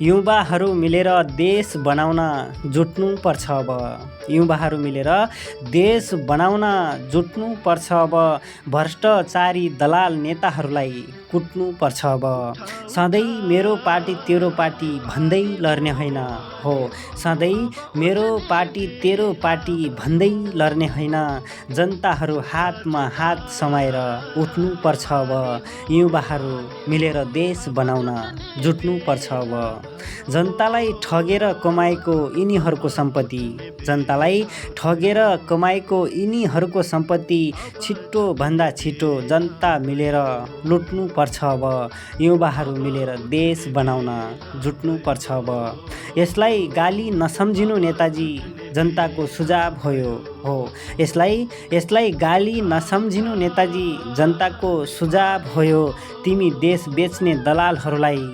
युवाहरू मिलेर देश बनाउन जुट्नु पर्छ अब। युवाहरू मिलेर देश बनाउन जुट्नु पर्छ अब। भ्रष्टाचारी दलाल नेताहरूलाई कुट्नु पर्छ अब। सधैँ मेरो पार्टी तेरो पार्टी भन्दै लड्ने होइन हो। सधैँ मेरो पार्टी तेरो पार्टी भन्दै लड्ने होइन। जनताहरू हातमा हात समाएर उठ्नु पर्छ अब। युवाहरू मिलेर देश बनाउन जुट्नु पर्छ अब। जनतालाई ठगेर कमाएको यिनीहरूको सम्पत्ति, जनतालाई ठगेर कमाएको यिनीहरूको सम्पत्ति छिटोभन्दा छिटो जनता मिलेर लुट्नु पर्छ अब। युवाहरू मिलेर देश बनाउन जुट्नु पर्छ अब। यसलाई गाली नसम्झिनु नेताजी, जनताको सुझाव हो। यसलाई गाली नसम्झिनु नेताजी, जनताको सुझाव हो। तिमी देश बेच्ने दलालहरूलाई